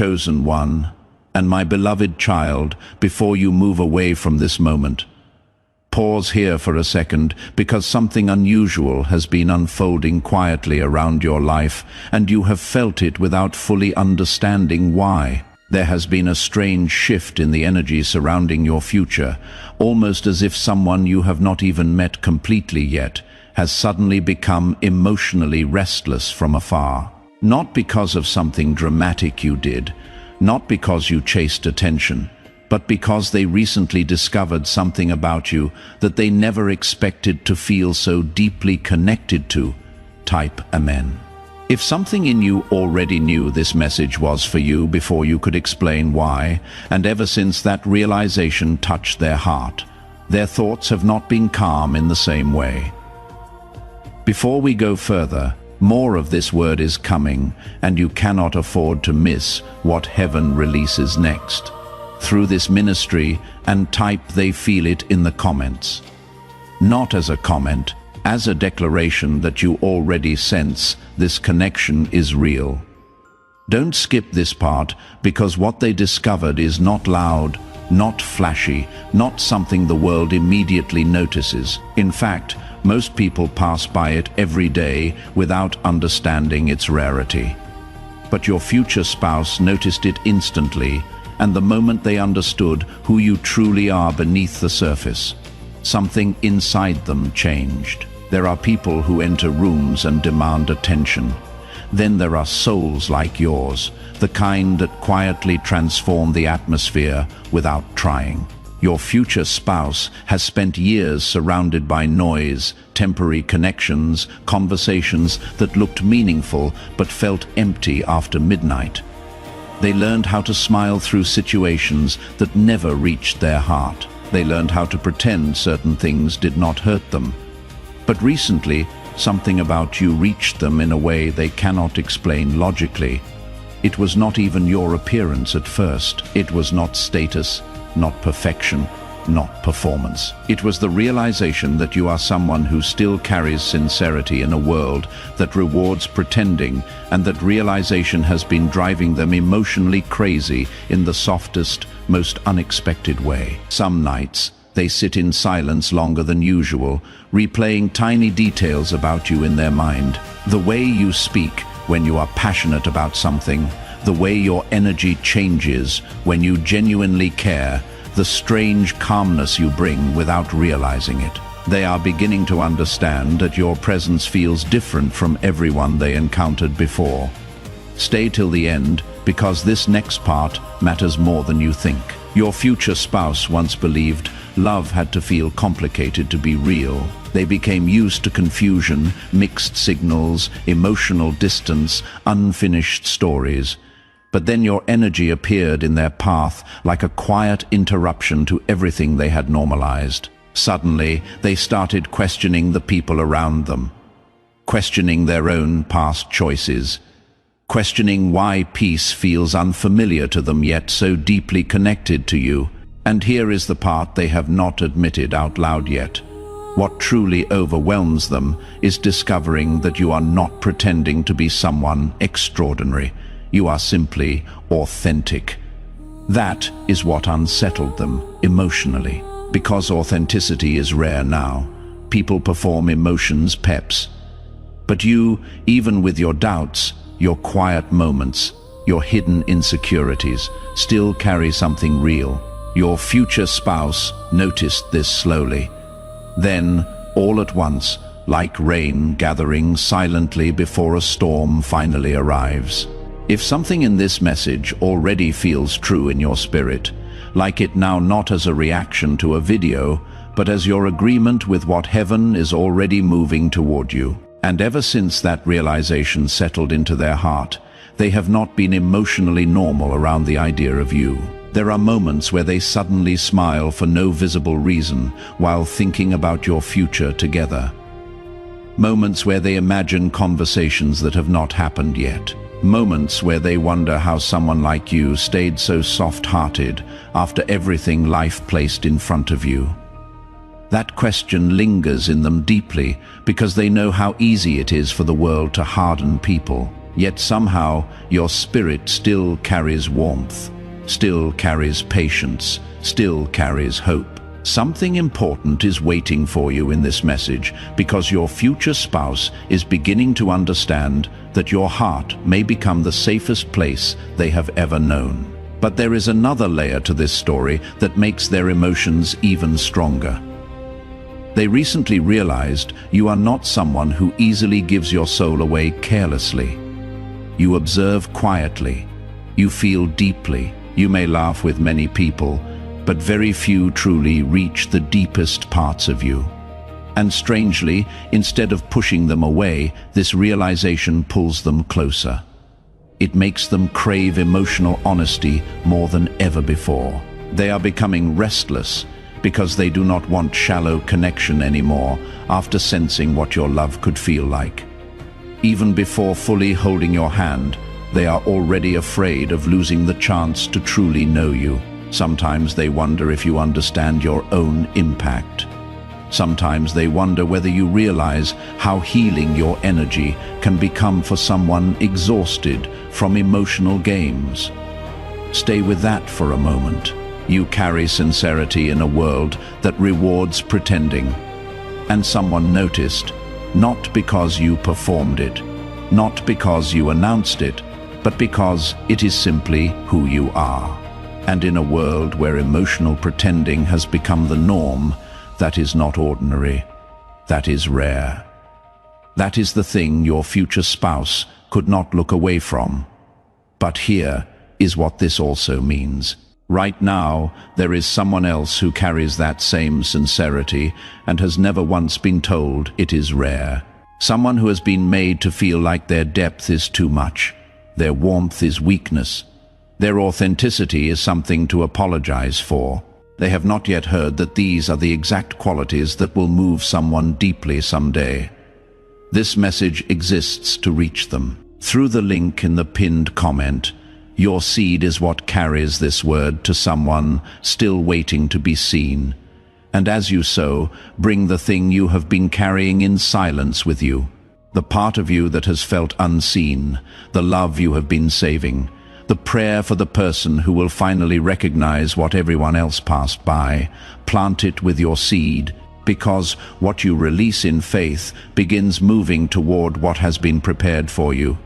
chosen one, and my beloved child, before you move away from this moment, pause here for a second, because something unusual has been unfolding quietly around your life, and you have felt it without fully understanding why. There has been a strange shift in the energy surrounding your future, almost as if someone you have not even met completely yet has suddenly become emotionally restless from afar. Not because of something dramatic you did, not because you chased attention, but because they recently discovered something about you that they never expected to feel so deeply connected to. Type Amen. If something in you already knew this message was for you before you could explain why, and ever since that realization touched their heart, their thoughts have not been calm in the same way. Before we go further, more of this word is coming, and you cannot afford to miss what heaven releases next. Through this ministry, and type "they feel it" in the comments. Not as a comment, as a declaration that you already sense this connection is real. Don't skip this part, because what they discovered is not loud, not flashy, not something the world immediately notices. In fact, most people pass by it every day without understanding its rarity. But your future spouse noticed it instantly, and the moment they understood who you truly are beneath the surface, something inside them changed. There are people who enter rooms and demand attention. Then there are souls like yours, the kind that quietly transform the atmosphere without trying. Your future spouse has spent years surrounded by noise, temporary connections, conversations that looked meaningful but felt empty after midnight. They learned how to smile through situations that never reached their heart. They learned how to pretend certain things did not hurt them. But recently, something about you reached them in a way they cannot explain logically. It was not even your appearance at first. It was not status, not perfection, not performance. It was the realization that you are someone who still carries sincerity in a world that rewards pretending, and that realization has been driving them emotionally crazy in the softest, most unexpected way. Some nights, they sit in silence longer than usual, replaying tiny details about you in their mind. The way you speak when you are passionate about something, the way your energy changes when you genuinely care, the strange calmness you bring without realizing it. They are beginning to understand that your presence feels different from everyone they encountered before. Stay till the end, because this next part matters more than you think. Your future spouse once believed love had to feel complicated to be real. They became used to confusion, mixed signals, emotional distance, unfinished stories. But then your energy appeared in their path like a quiet interruption to everything they had normalized. Suddenly, they started questioning the people around them, questioning their own past choices, questioning why peace feels unfamiliar to them yet so deeply connected to you. And here is the part they have not admitted out loud yet. What truly overwhelms them is discovering that you are not pretending to be someone extraordinary. You are simply authentic. That is what unsettled them emotionally. Because authenticity is rare now, people perform emotions peps. But you, even with your doubts, your quiet moments, your hidden insecurities, still carry something real. Your future spouse noticed this slowly. Then, all at once, like rain gathering silently before a storm finally arrives. If something in this message already feels true in your spirit, like it now not as a reaction to a video, but as your agreement with what heaven is already moving toward you. And ever since that realization settled into their heart, they have not been emotionally normal around the idea of you. There are moments where they suddenly smile for no visible reason while thinking about your future together. Moments where they imagine conversations that have not happened yet. Moments where they wonder how someone like you stayed so soft-hearted after everything life placed in front of you. That question lingers in them deeply because they know how easy it is for the world to harden people. Yet somehow your spirit still carries warmth, still carries patience, still carries hope. Something important is waiting for you in this message, because your future spouse is beginning to understand that your heart may become the safest place they have ever known. But there is another layer to this story that makes their emotions even stronger. They recently realized you are not someone who easily gives your soul away carelessly. You observe quietly, you feel deeply, you may laugh with many people, but very few truly reach the deepest parts of you. And strangely, instead of pushing them away, this realization pulls them closer. It makes them crave emotional honesty more than ever before. They are becoming restless because they do not want shallow connection anymore after sensing what your love could feel like. Even before fully holding your hand, they are already afraid of losing the chance to truly know you. Sometimes they wonder if you understand your own impact. Sometimes they wonder whether you realize how healing your energy can become for someone exhausted from emotional games. Stay with that for a moment. You carry sincerity in a world that rewards pretending. And someone noticed, not because you performed it, not because you announced it, but because it is simply who you are. And in a world where emotional pretending has become the norm, that is not ordinary. That is rare. That is the thing your future spouse could not look away from. But here is what this also means. Right now, there is someone else who carries that same sincerity and has never once been told it is rare. Someone who has been made to feel like their depth is too much, their warmth is weakness, their authenticity is something to apologize for. They have not yet heard that these are the exact qualities that will move someone deeply someday. This message exists to reach them. Through the link in the pinned comment, your seed is what carries this word to someone still waiting to be seen. And as you sow, bring the thing you have been carrying in silence with you. The part of you that has felt unseen, the love you have been saving, the prayer for the person who will finally recognize what everyone else passed by. Plant it with your seed, because what you release in faith begins moving toward what has been prepared for you.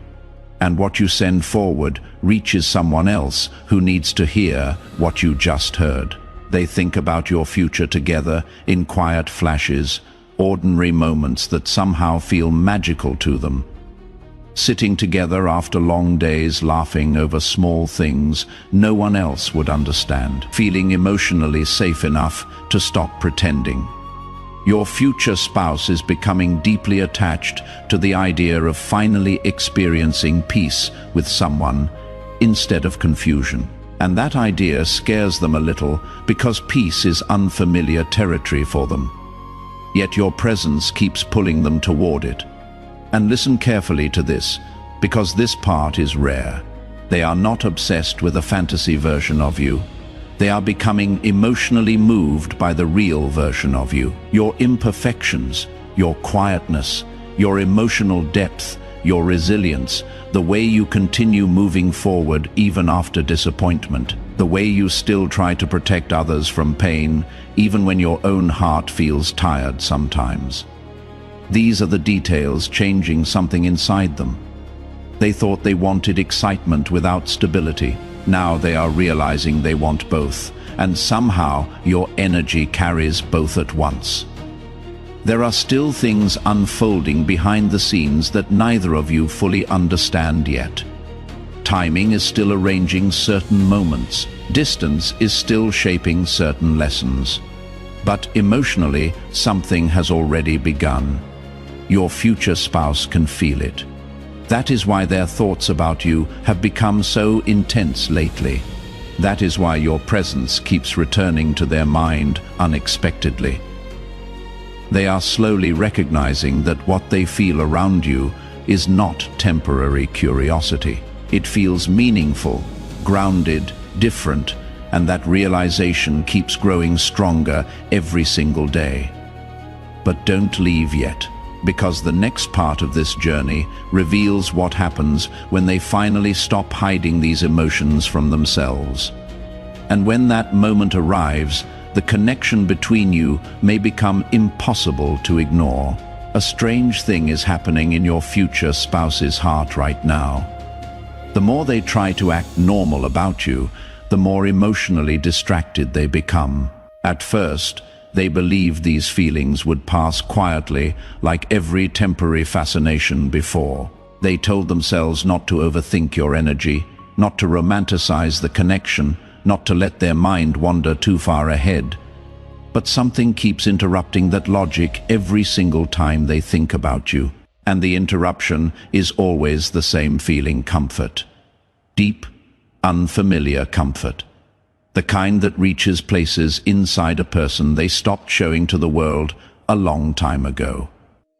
And what you send forward reaches someone else who needs to hear what you just heard. They think about your future together in quiet flashes, ordinary moments that somehow feel magical to them. Sitting together after long days laughing over small things no one else would understand, feeling emotionally safe enough to stop pretending. Your future spouse is becoming deeply attached to the idea of finally experiencing peace with someone instead of confusion. And that idea scares them a little because peace is unfamiliar territory for them. Yet your presence keeps pulling them toward it. And listen carefully to this, because this part is rare. They are not obsessed with a fantasy version of you. They are becoming emotionally moved by the real version of you. Your imperfections, your quietness, your emotional depth, your resilience, the way you continue moving forward even after disappointment, the way you still try to protect others from pain, even when your own heart feels tired sometimes. These are the details changing something inside them. They thought they wanted excitement without stability. Now they are realizing they want both, and somehow your energy carries both at once. There are still things unfolding behind the scenes that neither of you fully understand yet. Timing is still arranging certain moments. Distance is still shaping certain lessons. But emotionally, something has already begun. Your future spouse can feel it. That is why their thoughts about you have become so intense lately. That is why your presence keeps returning to their mind unexpectedly. They are slowly recognizing that what they feel around you is not temporary curiosity. It feels meaningful, grounded, different, and that realization keeps growing stronger every single day. But don't leave yet. because the next part of this journey reveals what happens when they finally stop hiding these emotions from themselves. And when that moment arrives, the connection between you may become impossible to ignore. A strange thing is happening in your future spouse's heart right now. The more they try to act normal about you, the more emotionally distracted they become. At first, they believed these feelings would pass quietly, like every temporary fascination before. They told themselves not to overthink your energy, not to romanticize the connection, not to let their mind wander too far ahead. But something keeps interrupting that logic every single time they think about you. And the interruption is always the same feeling: comfort. Deep, unfamiliar comfort. The kind that reaches places inside a person they stopped showing to the world a long time ago.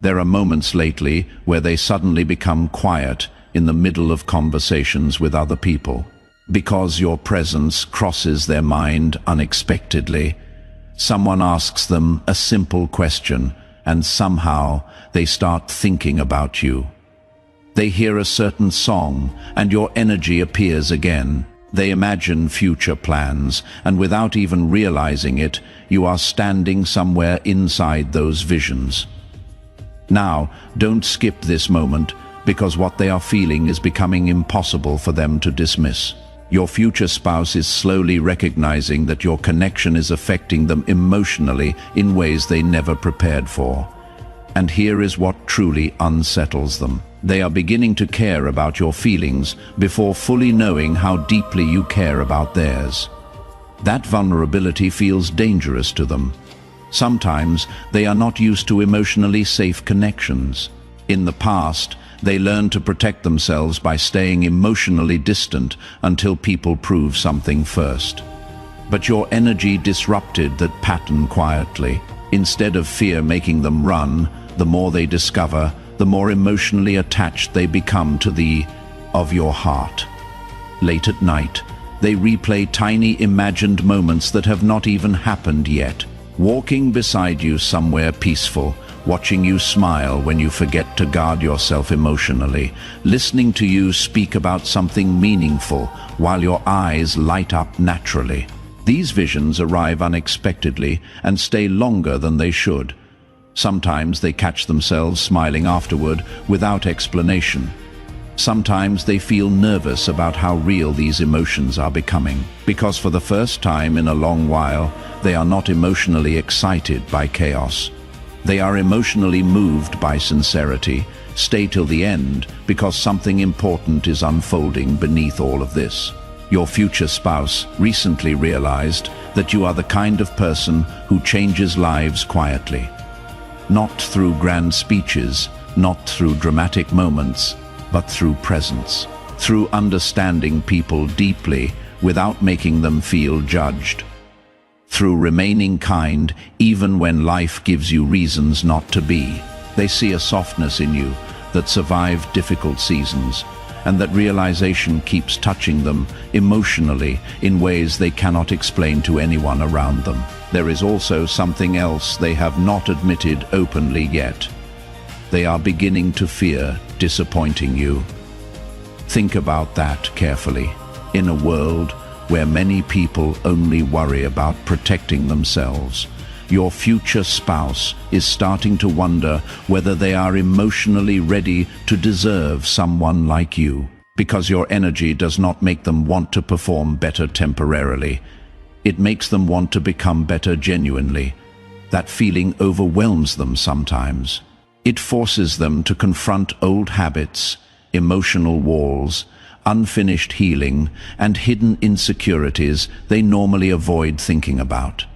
There are moments lately where they suddenly become quiet in the middle of conversations with other people. Because your presence crosses their mind unexpectedly. Someone asks them a simple question, and somehow they start thinking about you. They hear a certain song, and your energy appears again. They imagine future plans, and without even realizing it, you are standing somewhere inside those visions. Now, don't skip this moment, because what they are feeling is becoming impossible for them to dismiss. Your future spouse is slowly recognizing that your connection is affecting them emotionally in ways they never prepared for. And here is what truly unsettles them. They are beginning to care about your feelings before fully knowing how deeply you care about theirs. That vulnerability feels dangerous to them. Sometimes they are not used to emotionally safe connections. In the past, they learned to protect themselves by staying emotionally distant until people prove something first. But your energy disrupted that pattern quietly. Instead of fear making them run, the more they discover, the more emotionally attached they become to the of your heart. Late at night, they replay tiny imagined moments that have not even happened yet. Walking beside you somewhere peaceful, watching you smile when you forget to guard yourself emotionally, listening to you speak about something meaningful while your eyes light up naturally. These visions arrive unexpectedly and stay longer than they should. Sometimes they catch themselves smiling afterward without explanation. Sometimes they feel nervous about how real these emotions are becoming, because for the first time in a long while, they are not emotionally excited by chaos. They are emotionally moved by sincerity. Stay till the end, because something important is unfolding beneath all of this. Your future spouse recently realized that you are the kind of person who changes lives quietly. Not through grand speeches, not through dramatic moments, but through presence. Through understanding people deeply without making them feel judged. Through remaining kind even when life gives you reasons not to be. They see a softness in you that survived difficult seasons, and that realization keeps touching them emotionally in ways they cannot explain to anyone around them. There is also something else they have not admitted openly yet. They are beginning to fear disappointing you. Think about that carefully. In a world where many people only worry about protecting themselves, your future spouse is starting to wonder whether they are emotionally ready to deserve someone like you. Because your energy does not make them want to perform better temporarily. It makes them want to become better genuinely. That feeling overwhelms them sometimes. It forces them to confront old habits, emotional walls, unfinished healing, and hidden insecurities they normally avoid thinking about.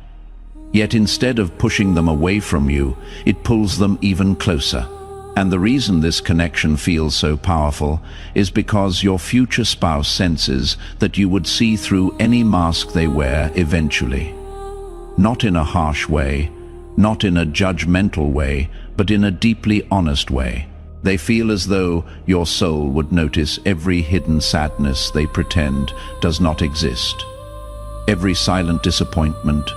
Yet instead of pushing them away from you, it pulls them even closer. And the reason this connection feels so powerful is because your future spouse senses that you would see through any mask they wear eventually. Not in a harsh way, not in a judgmental way, but in a deeply honest way. They feel as though your soul would notice every hidden sadness they pretend does not exist. Every silent disappointment,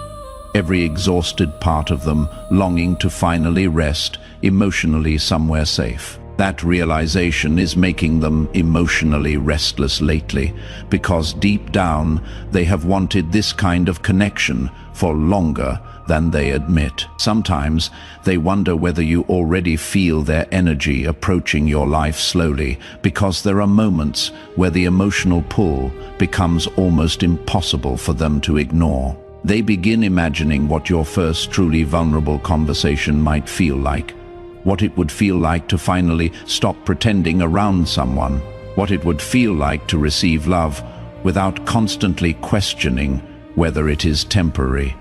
every exhausted part of them longing to finally rest emotionally somewhere safe. That realization is making them emotionally restless lately, because deep down they have wanted this kind of connection for longer than they admit. Sometimes they wonder whether you already feel their energy approaching your life slowly, because there are moments where the emotional pull becomes almost impossible for them to ignore. They begin imagining what your first truly vulnerable conversation might feel like, what it would feel like to finally stop pretending around someone, what it would feel like to receive love without constantly questioning whether it is temporary.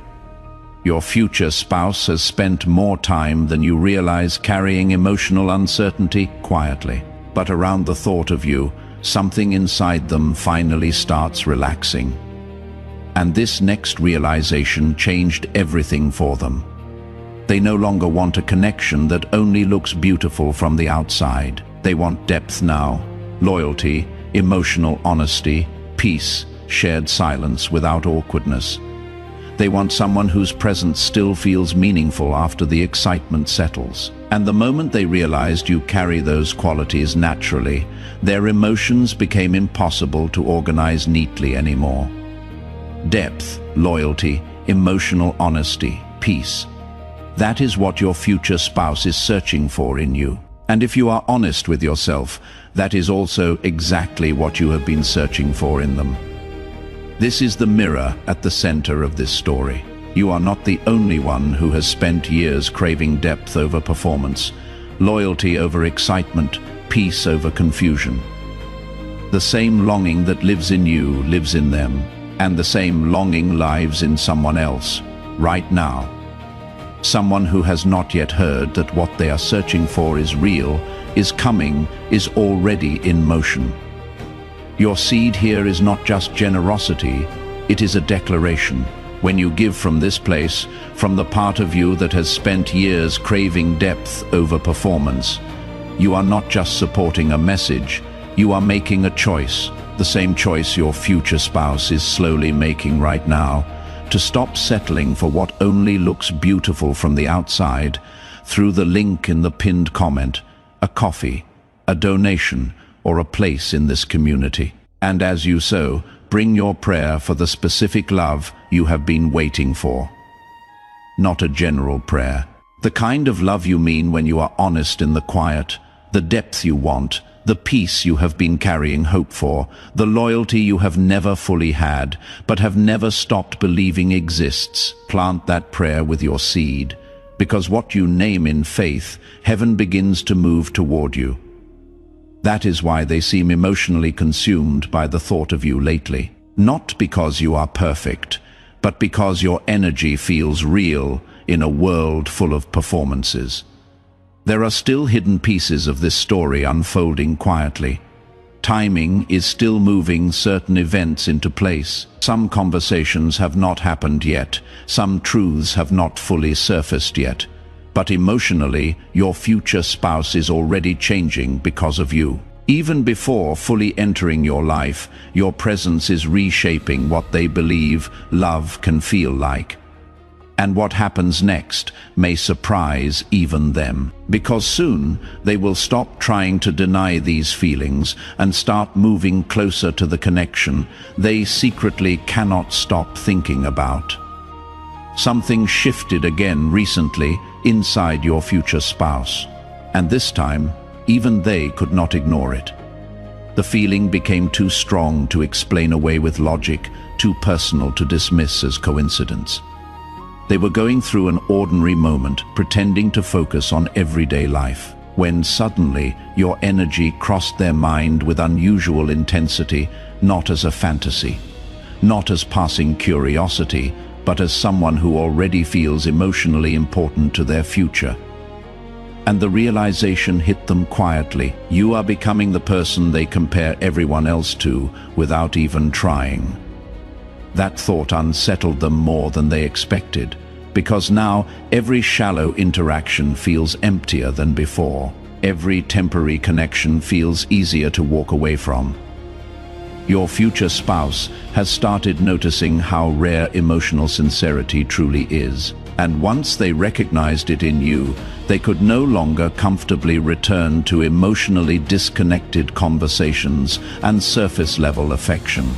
Your future spouse has spent more time than you realize carrying emotional uncertainty quietly. But around the thought of you, something inside them finally starts relaxing. And this next realization changed everything for them. They no longer want a connection that only looks beautiful from the outside. They want depth now, loyalty, emotional honesty, peace, shared silence without awkwardness. They want someone whose presence still feels meaningful after the excitement settles. And the moment they realized you carry those qualities naturally, their emotions became impossible to organize neatly anymore. Depth, loyalty, emotional honesty, peace. That is what your future spouse is searching for in you. And if you are honest with yourself, that is also exactly what you have been searching for in them. This is the mirror at the center of this story. You are not the only one who has spent years craving depth over performance, loyalty over excitement, peace over confusion. The same longing that lives in you lives in them, and the same longing lives in someone else, right now. Someone who has not yet heard that what they are searching for is real, is coming, is already in motion. Your seed here is not just generosity, it is a declaration. When you give from this place, from the part of you that has spent years craving depth over performance, you are not just supporting a message, you are making a choice, the same choice your future spouse is slowly making right now, to stop settling for what only looks beautiful from the outside. Through the link in the pinned comment, a coffee, a donation, or a place in this community. And as you sow, bring your prayer for the specific love you have been waiting for. Not a general prayer. The kind of love you mean when you are honest in the quiet, the depth you want, the peace you have been carrying hope for, the loyalty you have never fully had, but have never stopped believing exists. Plant that prayer with your seed, because what you name in faith, heaven begins to move toward you. That is why they seem emotionally consumed by the thought of you lately. Not because you are perfect, but because your energy feels real in a world full of performances. There are still hidden pieces of this story unfolding quietly. Timing is still moving certain events into place. Some conversations have not happened yet. Some truths have not fully surfaced yet. But emotionally, your future spouse is already changing because of you. Even before fully entering your life, your presence is reshaping what they believe love can feel like. And what happens next may surprise even them, because soon they will stop trying to deny these feelings and start moving closer to the connection they secretly cannot stop thinking about. Something shifted again recently inside your future spouse, and this time even they could not ignore it. The feeling became too strong to explain away with logic, too personal to dismiss as coincidence. They were going through an ordinary moment, pretending to focus on everyday life, when suddenly your energy crossed their mind with unusual intensity, not as a fantasy, not as passing curiosity, but as someone who already feels emotionally important to their future. And the realization hit them quietly. You are becoming the person they compare everyone else to without even trying. That thought unsettled them more than they expected, because now every shallow interaction feels emptier than before. Every temporary connection feels easier to walk away from. Your future spouse has started noticing how rare emotional sincerity truly is. And once they recognized it in you, they could no longer comfortably return to emotionally disconnected conversations and surface-level affection.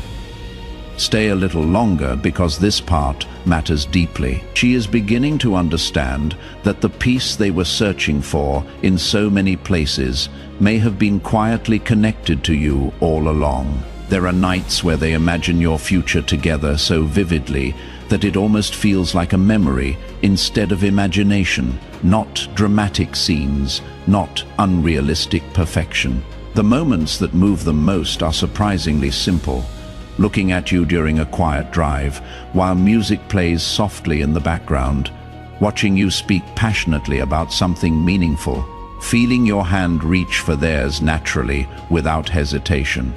Stay a little longer because this part matters deeply. She is beginning to understand that the peace they were searching for in so many places may have been quietly connected to you all along. There are nights where they imagine your future together so vividly that it almost feels like a memory instead of imagination, not dramatic scenes, not unrealistic perfection. The moments that move them most are surprisingly simple. Looking at you during a quiet drive, while music plays softly in the background, watching you speak passionately about something meaningful, feeling your hand reach for theirs naturally without hesitation.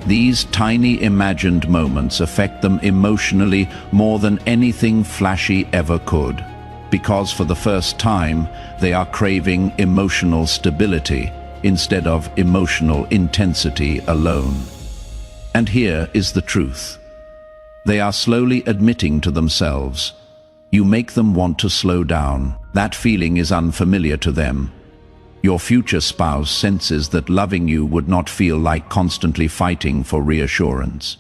These tiny imagined moments affect them emotionally more than anything flashy ever could, because for the first time they are craving emotional stability instead of emotional intensity alone. And here is the truth. They are slowly admitting to themselves. You make them want to slow down. That feeling is unfamiliar to them. Your future spouse senses that loving you would not feel like constantly fighting for reassurance.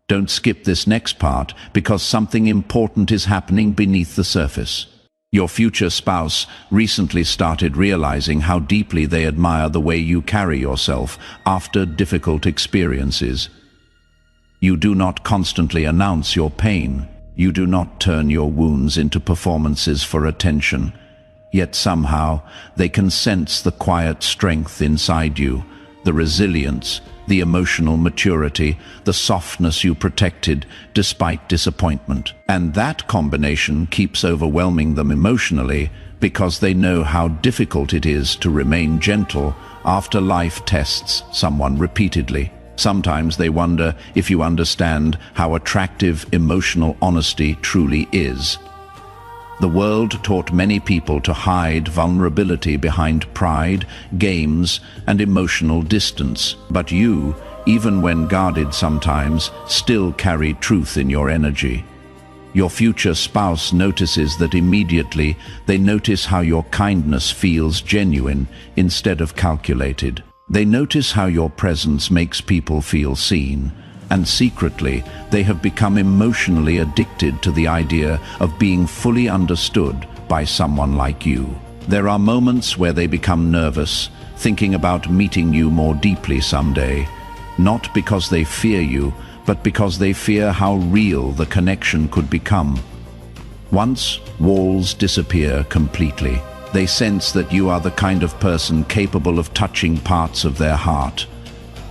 Don't skip this next part because something important is happening beneath the surface. Your future spouse recently started realizing how deeply they admire the way you carry yourself after difficult experiences. You do not constantly announce your pain. You do not turn your wounds into performances for attention. Yet somehow they can sense the quiet strength inside you, the resilience, the emotional maturity, the softness you protected despite disappointment. And that combination keeps overwhelming them emotionally because they know how difficult it is to remain gentle after life tests someone repeatedly. Sometimes they wonder if you understand how attractive emotional honesty truly is. The world taught many people to hide vulnerability behind pride, games, and emotional distance. But you, even when guarded sometimes, still carry truth in your energy. Your future spouse notices that immediately. They notice how your kindness feels genuine instead of calculated. They notice how your presence makes people feel seen. And secretly, they have become emotionally addicted to the idea of being fully understood by someone like you. There are moments where they become nervous, thinking about meeting you more deeply someday, not because they fear you, but because they fear how real the connection could become. Once walls disappear completely, they sense that you are the kind of person capable of touching parts of their heart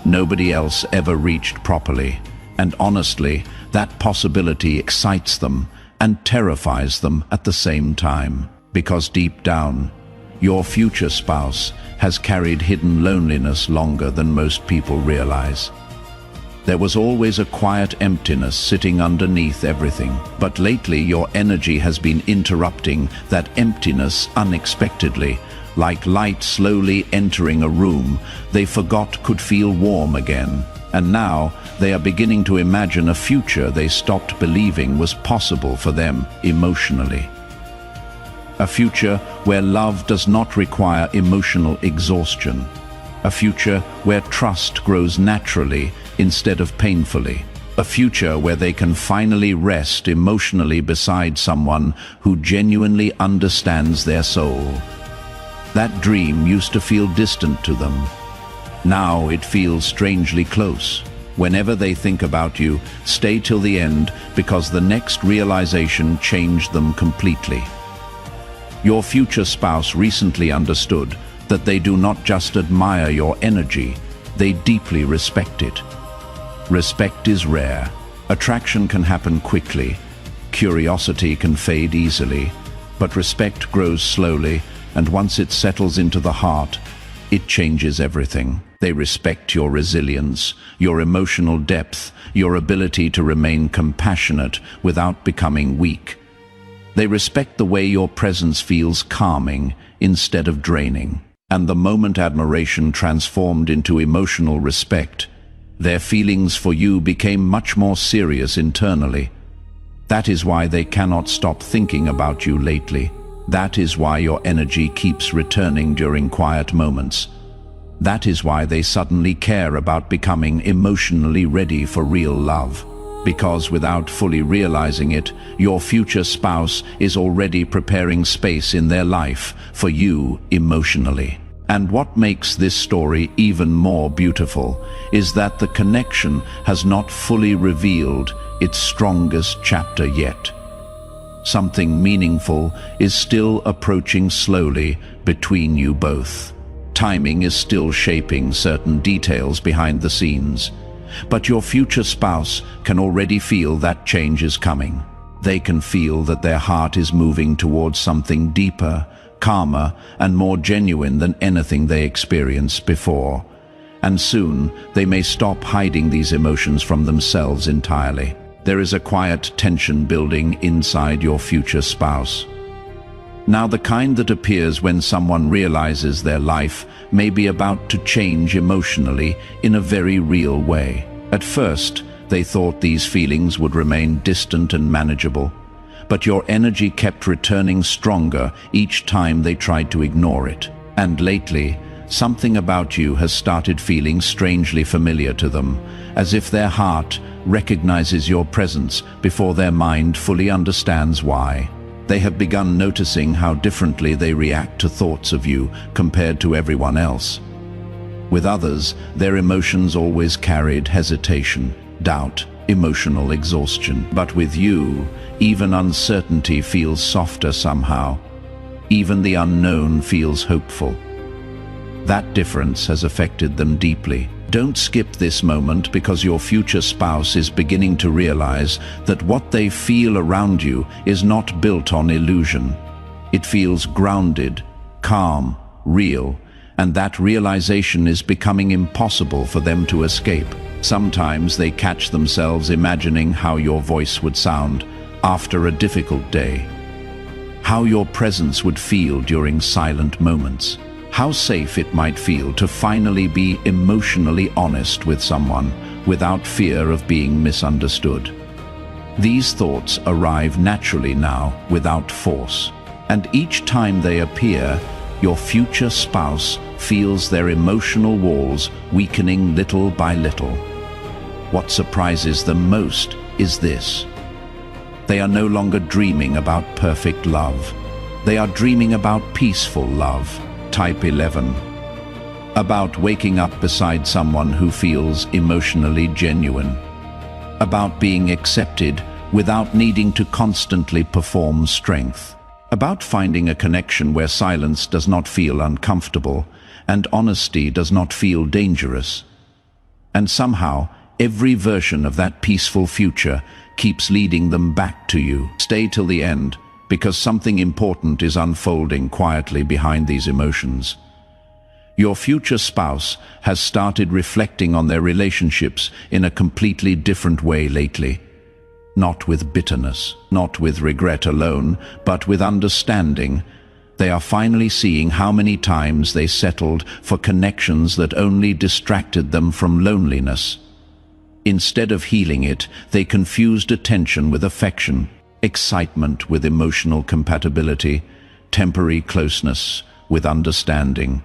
nobody else ever reached properly. And honestly, that possibility excites them and terrifies them at the same time. Because deep down, your future spouse has carried hidden loneliness longer than most people realize. There was always a quiet emptiness sitting underneath everything, but lately your energy has been interrupting that emptiness unexpectedly. Like light slowly entering a room they forgot could feel warm again. And now they are beginning to imagine a future they stopped believing was possible for them emotionally. A future where love does not require emotional exhaustion. A future where trust grows naturally instead of painfully. A future where they can finally rest emotionally beside someone who genuinely understands their soul. That dream used to feel distant to them. Now it feels strangely close. Whenever they think about you, stay till the end because the next realization changed them completely. Your future spouse recently understood that they do not just admire your energy, they deeply respect it. Respect is rare. Attraction can happen quickly. Curiosity can fade easily. But respect grows slowly, and once it settles into the heart, it changes everything. They respect your resilience, your emotional depth, your ability to remain compassionate without becoming weak. They respect the way your presence feels calming instead of draining. And the moment admiration transformed into emotional respect, Their feelings for you became much more serious internally. That is why they cannot stop thinking about you lately. That is why your energy keeps returning during quiet moments. That is why they suddenly care about becoming emotionally ready for real love. Because without fully realizing it, your future spouse is already preparing space in their life for you emotionally. And what makes this story even more beautiful is that the connection has not fully revealed its strongest chapter yet. Something meaningful is still approaching slowly between you both. Timing is still shaping certain details behind the scenes, but your future spouse can already feel that change is coming. They can feel that their heart is moving towards something deeper, calmer, and more genuine than anything they experienced before. And soon, they may stop hiding these emotions from themselves entirely. There is a quiet tension building inside your future spouse. Now, the kind that appears when someone realizes their life may be about to change emotionally in a very real way. At first, they thought these feelings would remain distant and manageable, but your energy kept returning stronger each time they tried to ignore it. And lately, something about you has started feeling strangely familiar to them, as if their heart recognizes your presence before their mind fully understands why. They have begun noticing how differently they react to thoughts of you compared to everyone else. With others, their emotions always carried hesitation, doubt, emotional exhaustion. But with you, even uncertainty feels softer somehow. Even the unknown feels hopeful. That difference has affected them deeply. Don't skip this moment, because your future spouse is beginning to realize that what they feel around you is not built on illusion. It feels grounded, calm, real, and that realization is becoming impossible for them to escape. Sometimes they catch themselves imagining how your voice would sound after a difficult day, how your presence would feel during silent moments, how safe it might feel to finally be emotionally honest with someone without fear of being misunderstood. These thoughts arrive naturally now, without force, and each time they appear, your future spouse feels their emotional walls weakening little by little. What surprises them most is this: they are no longer dreaming about perfect love. They are dreaming about peaceful love. Type 11. About waking up beside someone who feels emotionally genuine. About being accepted without needing to constantly perform strength. About finding a connection where silence does not feel uncomfortable and honesty does not feel dangerous. And somehow, every version of that peaceful future keeps leading them back to you. Stay till the end, because something important is unfolding quietly behind these emotions. Your future spouse has started reflecting on their relationships in a completely different way lately. Not with bitterness, not with regret alone, but with understanding. They are finally seeing how many times they settled for connections that only distracted them from loneliness. Instead of healing it, they confused attention with affection, excitement with emotional compatibility, temporary closeness with understanding.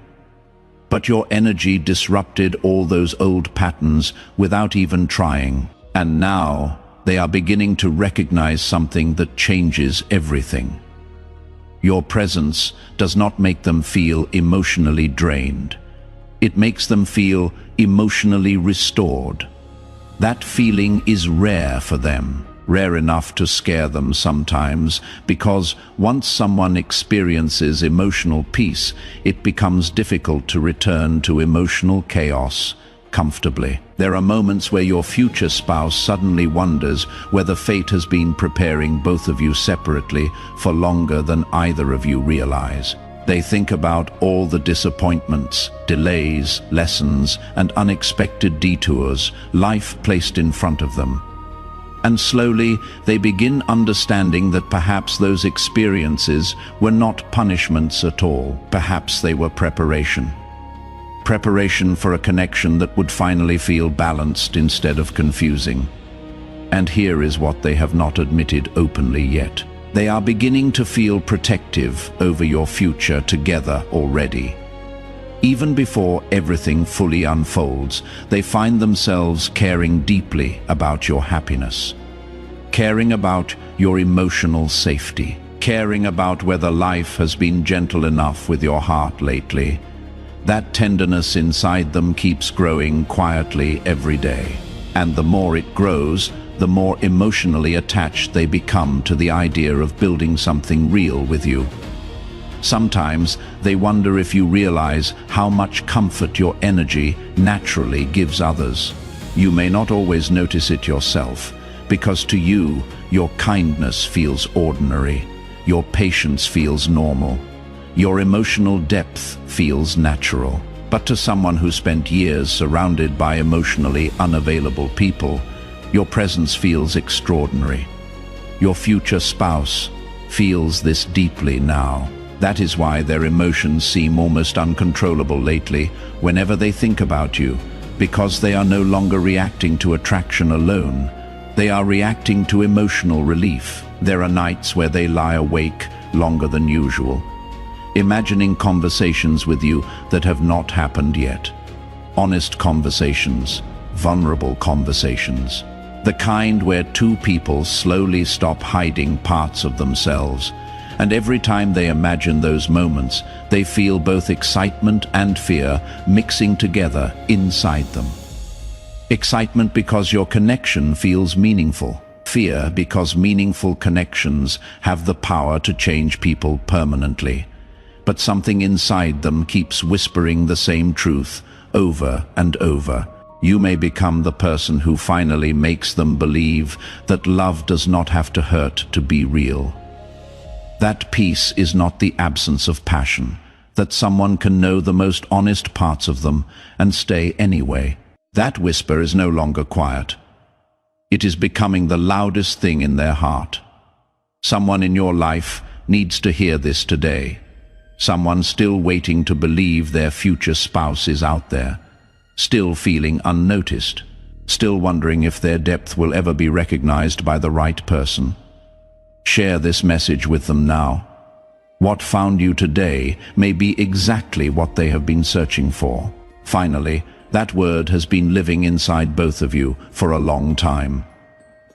But your energy disrupted all those old patterns without even trying. And now they are beginning to recognize something that changes everything. Your presence does not make them feel emotionally drained. It makes them feel emotionally restored. That feeling is rare for them. Rare enough to scare them sometimes, because once someone experiences emotional peace, it becomes difficult to return to emotional chaos comfortably. There are moments where your future spouse suddenly wonders whether fate has been preparing both of you separately for longer than either of you realize. They think about all the disappointments, delays, lessons, and unexpected detours life placed in front of them. And slowly, they begin understanding that perhaps those experiences were not punishments at all. Perhaps they were preparation. preparation for a connection that would finally feel balanced instead of confusing. And here is what they have not admitted openly yet. They are beginning to feel protective over your future together already. Even before everything fully unfolds, they find themselves caring deeply about your happiness, caring about your emotional safety, caring about whether life has been gentle enough with your heart lately. That tenderness inside them keeps growing quietly every day. And the more it grows, the more emotionally attached they become to the idea of building something real with you. Sometimes they wonder if you realize how much comfort your energy naturally gives others. You may not always notice it yourself, because to you, your kindness feels ordinary, your patience feels normal, your emotional depth feels natural. But to someone who spent years surrounded by emotionally unavailable people, your presence feels extraordinary. Your future spouse feels this deeply now. That is why their emotions seem almost uncontrollable lately whenever they think about you, because they are no longer reacting to attraction alone. They are reacting to emotional relief. There are nights where they lie awake longer than usual, imagining conversations with you that have not happened yet. Honest conversations, vulnerable conversations. The kind where two people slowly stop hiding parts of themselves, and every time they imagine those moments, they feel both excitement and fear mixing together inside them. Excitement because your connection feels meaningful. Fear because meaningful connections have the power to change people permanently. But something inside them keeps whispering the same truth over and over. You may become the person who finally makes them believe that love does not have to hurt to be real. That peace is not the absence of passion, that someone can know the most honest parts of them and stay anyway. That whisper is no longer quiet. It is becoming the loudest thing in their heart. Someone in your life needs to hear this today. Someone still waiting to believe their future spouse is out there, still feeling unnoticed, still wondering if their depth will ever be recognized by the right person. Share this message with them now. What found you today may be exactly what they have been searching for. Finally, that word has been living inside both of you for a long time.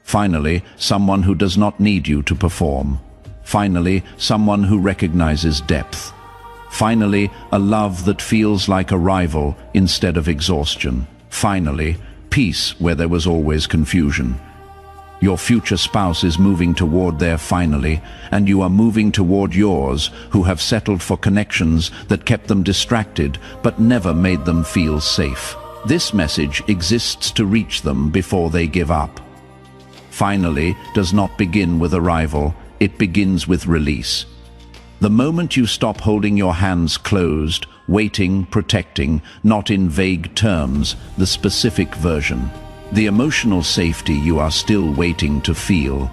Finally, someone who does not need you to perform. Finally, someone who recognizes depth. Finally, a love that feels like arrival instead of exhaustion. Finally, peace where there was always confusion. Your future spouse is moving toward their finally, and you are moving toward yours, who have settled for connections that kept them distracted but never made them feel safe. This message exists to reach them before they give up. Finally does not begin with arrival, it begins with release. The moment you stop holding your hands closed, waiting, protecting, not in vague terms, the specific version. The emotional safety you are still waiting to feel.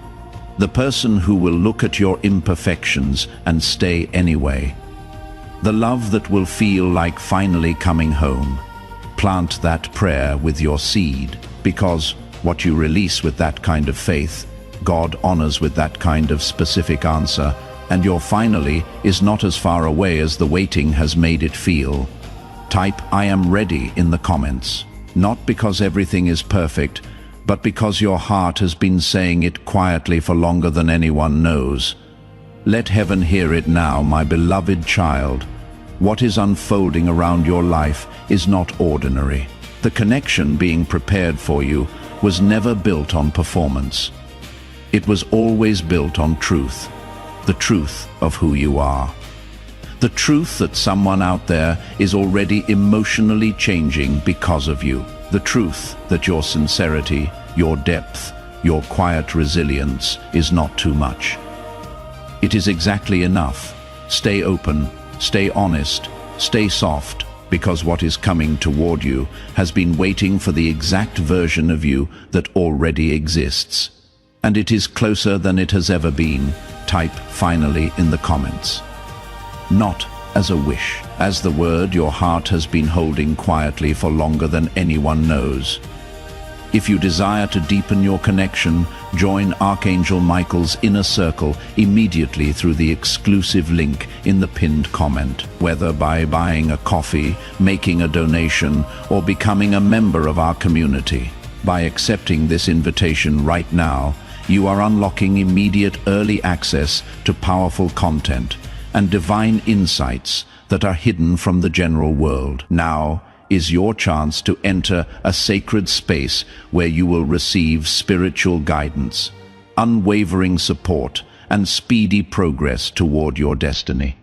The person who will look at your imperfections and stay anyway. The love that will feel like finally coming home. Plant that prayer with your seed, because what you release with that kind of faith, God honors with that kind of specific answer, and your finally is not as far away as the waiting has made it feel. Type "I am ready" in the comments. Not because everything is perfect, but because your heart has been saying it quietly for longer than anyone knows. Let heaven hear it now, my beloved child. What is unfolding around your life is not ordinary. The connection being prepared for you was never built on performance. It was always built on truth, the truth of who you are. The truth that someone out there is already emotionally changing because of you. The truth that your sincerity, your depth, your quiet resilience is not too much. It is exactly enough. Stay open, stay honest, stay soft, because what is coming toward you has been waiting for the exact version of you that already exists. And it is closer than it has ever been. Type "finally" in the comments. Not as a wish, as the word your heart has been holding quietly for longer than anyone knows. If you desire to deepen your connection, join Archangel Michael's inner circle immediately through the exclusive link in the pinned comment. Whether by buying a coffee, making a donation, or becoming a member of our community, by accepting this invitation right now, you are unlocking immediate early access to powerful content and divine insights that are hidden from the general world. Now is your chance to enter a sacred space where you will receive spiritual guidance, unwavering support, and speedy progress toward your destiny.